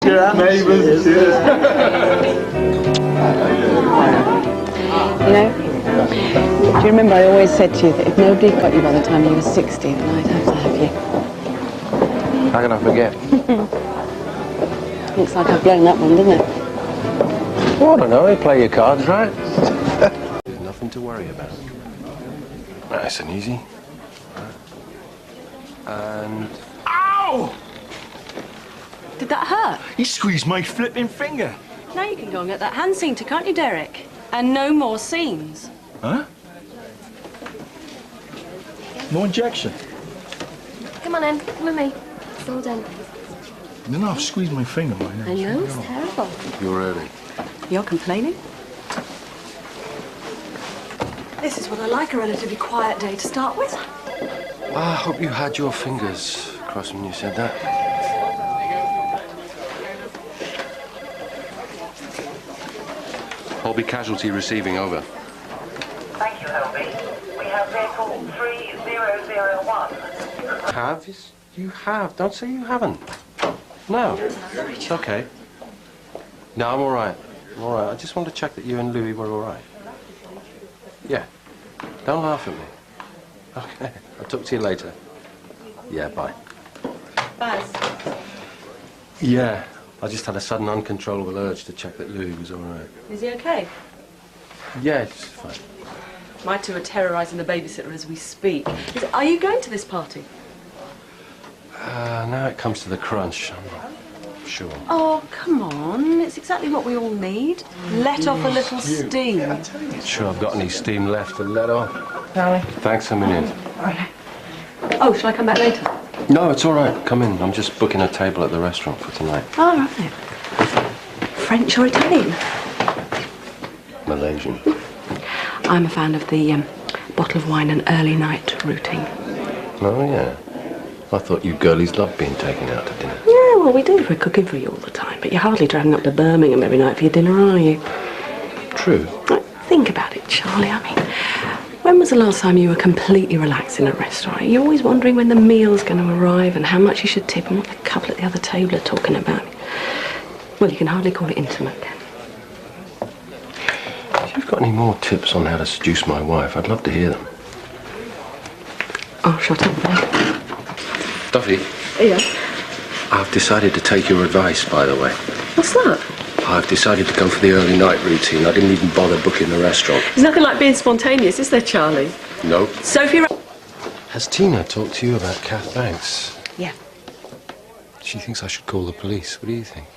Neighbours, cheers. You know, do you remember I always said to you that if nobody got you by the time you were 60, then I'd have to have you? How can I forget? Looks like I've blown that one, doesn't it? Well, I don't know. You play your cards right. There's nothing to worry about. Nice and easy. And... Ow! Did that hurt? You squeezed my flipping finger. Now you can go and get that hand seam, can't you, Derek? And no more seams. Huh? No injection? Come on in, come with me. It's all done. You know, I've squeezed my finger, man. I know, it's terrible. You're early. You're complaining? This is what I like, a relatively quiet day to start with. I hope you had your fingers crossed when you said that. Holby Casualty receiving, over. Thank you, Holby. We have vehicle 3001. Have? Yes, you have. Don't say you haven't. No. It's okay. No, I'm all right. I'm all right. I just wanted to check that you and Louis were all right. Yeah. Don't laugh at me. Okay. I'll talk to you later. Yeah, bye. Buzz. Yeah. I just had a sudden uncontrollable urge to check that Louis was all right. Is he okay? Yeah, it's fine. My two are terrorising the babysitter as we speak. Are you going to this party? Now it comes to the crunch. I'm not sure. Oh, come on. It's exactly what we all need. Let off a little steam. Not sure I've got any steam left to let off. Shall we? Thanks a million. Oh, shall I come back later? No, it's all right. Come in. I'm just booking a table at the restaurant for tonight. All right. French or Italian? Malaysian. I'm a fan of the bottle of wine and early night routine. Oh, yeah. I thought you girlies loved being taken out to dinner. Yeah, well, we do if we're cooking for you all the time. But you're hardly driving up to Birmingham every night for your dinner, are you? True. Like, think about it, Charlie. I mean, when was the last time you were completely relaxed in a restaurant? You're always wondering when the meal's going to arrive and how much you should tip and what the couple at the other table are talking about. Well, you can hardly call it intimate, can you? If you've got any more tips on how to seduce my wife, I'd love to hear them. Oh, shut up, then. Duffy? Yeah? I've decided to take your advice, by the way. What's that? I've decided to go for the early night routine. I didn't even bother booking the restaurant. There's nothing like being spontaneous, is there, Charlie? Nope. Sophie... Has Tina talked to you about Kath Banks? Yeah. She thinks I should call the police. What do you think?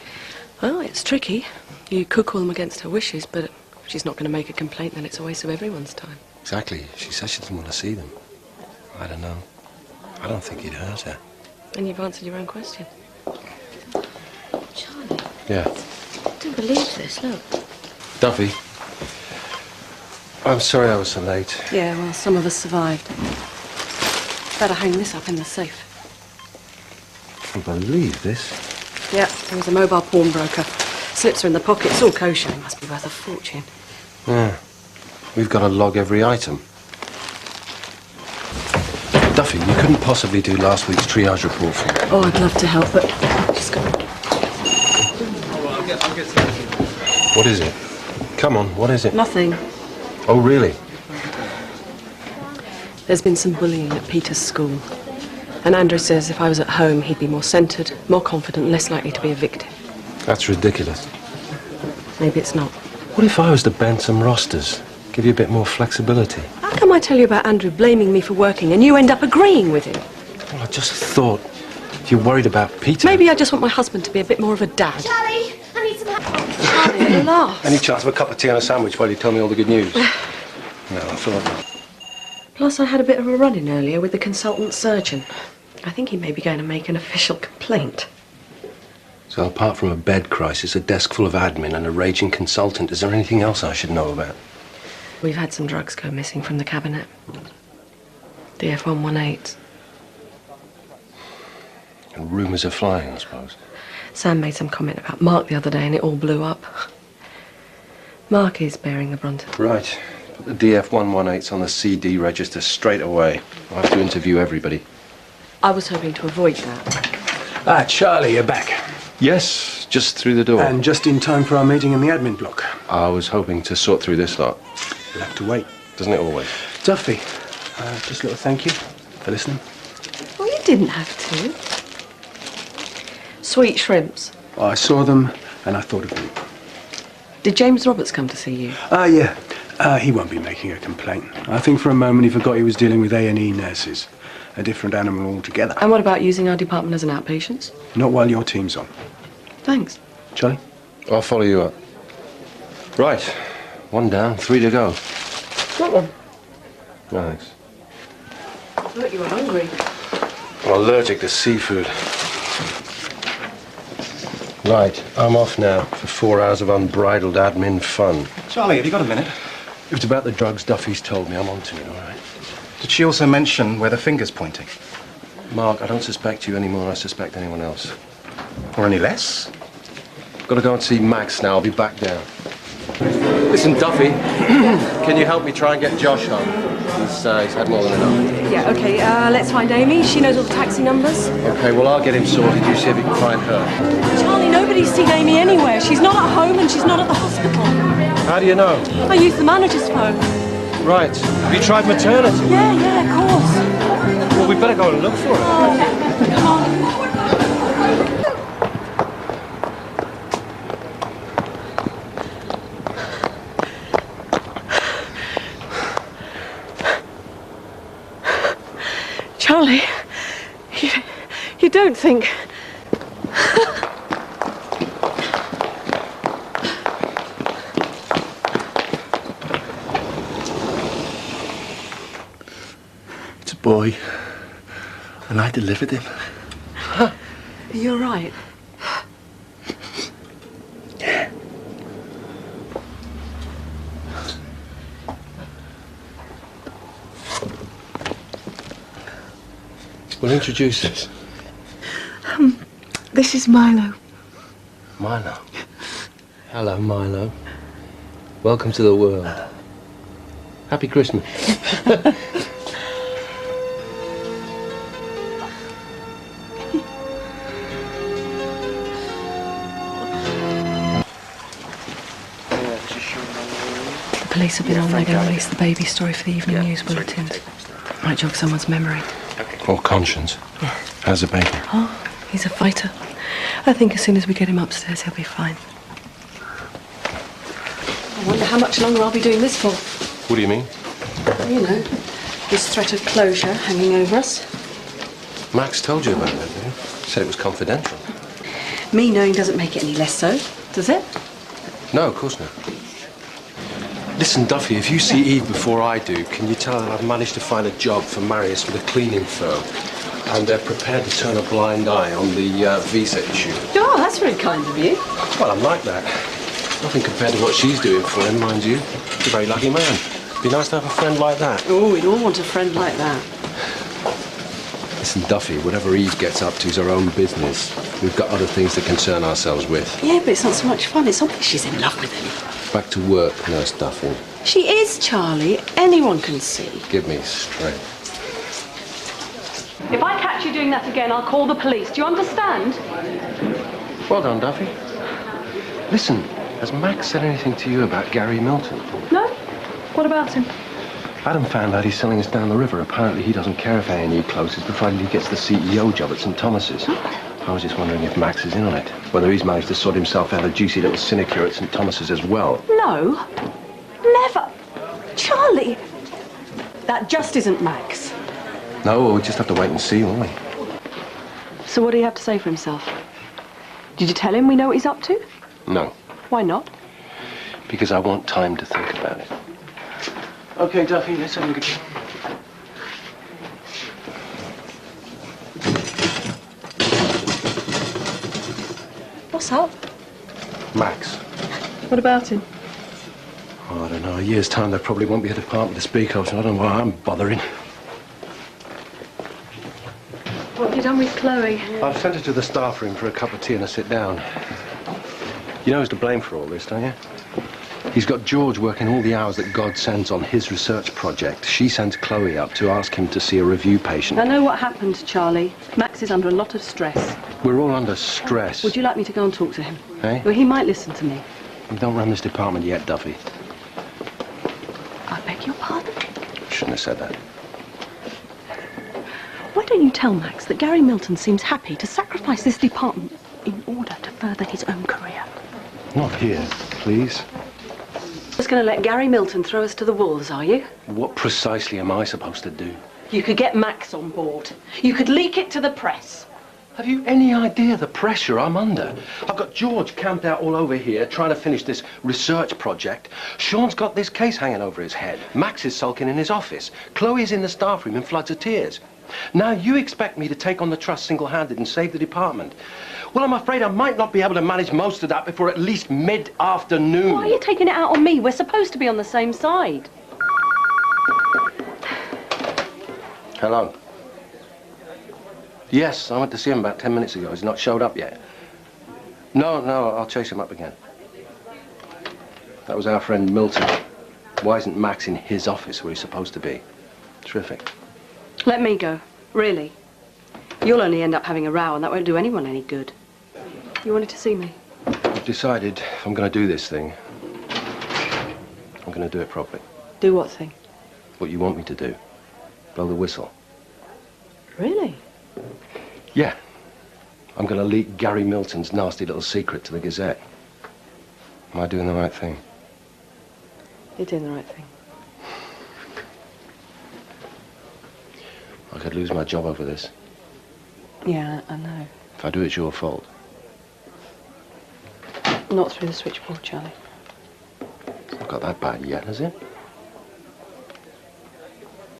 Well, it's tricky. You could call them against her wishes, but if she's not going to make a complaint, then it's a waste of everyone's time. Exactly. She says she doesn't want to see them. I don't know. I don't think it hurt her. And you've answered your own question. Charlie, Yeah. I don't believe this, look. Duffy. I'm sorry I was so late. Yeah, well, some of us survived. Better hang this up in the safe. I can't believe this. Yeah, he was a mobile pawnbroker. Slips are in the pockets, all kosher. It must be worth a fortune. Yeah. We've got to log every item. Duffy, you couldn't possibly do last week's triage report for me. Oh, I'd love to help, but just go. What is it? Come on, what is it? Nothing. Oh, really? There's been some bullying at Peter's school. And Andrew says if I was at home, he'd be more centred, more confident, less likely to be a victim. That's ridiculous. Maybe it's not. What if I was to bend some rosters? Give you a bit more flexibility? How come I tell you about Andrew blaming me for working and you end up agreeing with him? Well, I just thought you're worried about Peter. Maybe I just want my husband to be a bit more of a dad. Charlie, I need some help. Charlie, at last. Any chance of a cup of tea and a sandwich while you tell me all the good news? No, I thought not. Plus, I had a bit of a run-in earlier with the consultant surgeon. I think he may be going to make an official complaint. So apart from a bed crisis, a desk full of admin and a raging consultant, is there anything else I should know about? We've had some drugs go missing from the cabinet. DF-118. And rumours are flying, I suppose. Sam made some comment about Mark the other day and it all blew up. Mark is bearing the brunt of it. Right. Put the DF-118s on the CD register straight away. I'll have to interview everybody. I was hoping to avoid that. Ah, Charlie, you're back. Yes, just through the door. And just in time for our meeting in the admin block. I was hoping to sort through this lot. You'll have to wait. Doesn't it always? Duffy, just a little thank you for listening. Well, you didn't have to. Sweet shrimps. I saw them and I thought of you. Did James Roberts come to see you? Yeah. He won't be making a complaint. I think for a moment he forgot he was dealing with A&E nurses. A different animal altogether. And what about using our department as an outpatient? Not while your team's on. Thanks. Charlie? I'll follow you up. Right. 1 down, 3 to go. Got one. Thanks. Look, you were hungry. I'm allergic to seafood. Right, I'm off now for 4 hours of unbridled admin fun. Charlie, have you got a minute? If it's about the drugs Duffy's told me, I'm onto it, all right? Did she also mention where the finger's pointing? Mark, I don't suspect you any more than I suspect anyone else. Or any less? Got to go and see Max now. I'll be back down. Listen, Duffy, can you help me try and get Josh home? He's had more than enough. Yeah, okay, let's find Amy. She knows all the taxi numbers. Okay, well, I'll get him sorted. You see if you can find her. Charlie, nobody's seen Amy anywhere. She's not at home and she's not at the hospital. How do you know? I used the manager's phone. Right. Have you tried maternity? Yeah, of course. Well, we better go and look for her. Come on. Charlie, you don't think... It's a boy. And I delivered him. You're right. Well, introduce us. This is Milo. Milo. Hello, Milo. Welcome to the world. Happy Christmas. The police have been on. They're going to release the baby story for the evening news bulletins. Might jog someone's memory. Or conscience. Yeah. How's the baby? Oh, he's a fighter. I think as soon as we get him upstairs, he'll be fine. I wonder how much longer I'll be doing this for. What do you mean? You know, this threat of closure hanging over us. Max told you about that, didn't he? Said it was confidential. Me knowing doesn't make it any less so, does it? No, of course not. Listen, Duffy, if you see Eve before I do, can you tell her that I've managed to find a job for Marius with a cleaning firm? And they're prepared to turn a blind eye on the visa issue. Oh, that's very kind of you. Well, I'm like that. Nothing compared to what she's doing for him, mind you. He's a very lucky man. Be nice to have a friend like that. Oh, we'd all want a friend like that. Listen, Duffy, whatever Eve gets up to is her own business. We've got other things to concern ourselves with. Yeah, but it's not so much fun. It's obvious she's in love with him. Back to work, Nurse Duffy. She is, Charlie. Anyone can see. Give me strength. If I catch you doing that again, I'll call the police. Do you understand? Well done, Duffy. Listen, has Max said anything to you about Gary Milton? No? What about him? Adam found out he's selling us down the river. Apparently he doesn't care if A&E closes, provided he gets the CEO job at St. Thomas's. I was just wondering if Max is in on it. Whether he's managed to sort himself out a juicy little sinecure at St. Thomas's as well. No. Never. Charlie. That just isn't Max. No, we'll just have to wait and see, won't we? So what do you have to say for himself? Did you tell him we know what he's up to? No. Why not? Because I want time to think about it. Okay, Duffy, let's have a look at you. What's up? Max. What about him? Oh, I don't know. A year's time, there probably won't be a department to speak of, so I don't know why I'm bothering. What have you done with Chloe? I've sent her to the staff room for a cup of tea and a sit down. You know who's to blame for all this, don't you? He's got George working all the hours that God sends on his research project. She sends Chloe up to ask him to see a review patient. I know what happened, Charlie. Max is under a lot of stress. We're all under stress. Would you like me to go and talk to him? Eh? Well, he might listen to me. We don't run this department yet, Duffy. I beg your pardon? Shouldn't have said that. Why don't you tell Max that Gary Milton seems happy to sacrifice this department in order to further his own career? Not here, please. Just going to let Gary Milton throw us to the wolves, are you? What precisely am I supposed to do? You could get Max on board. You could leak it to the press. Have you any idea the pressure I'm under? I've got George camped out all over here trying to finish this research project. Sean's got this case hanging over his head. Max is sulking in his office. Chloe's in the staff room in floods of tears. Now you expect me to take on the trust single-handed and save the department. Well, I'm afraid I might not be able to manage most of that before at least mid-afternoon. Why are you taking it out on me? We're supposed to be on the same side. Hello. Yes, I went to see him about 10 minutes ago. He's not showed up yet. No, I'll chase him up again. That was our friend Milton. Why isn't Max in his office where he's supposed to be? Terrific. Let me go. Really. You'll only end up having a row, and that won't do anyone any good. You wanted to see me? I've decided if I'm going to do this thing, I'm going to do it properly. Do what thing? What you want me to do. Blow the whistle. Really? Yeah. I'm going to leak Gary Milton's nasty little secret to the Gazette. Am I doing the right thing? You're doing the right thing. I could lose my job over this. Yeah, I know. If I do, it's your fault. Not through the switchboard, Charlie. It's not got that bad yet, has it?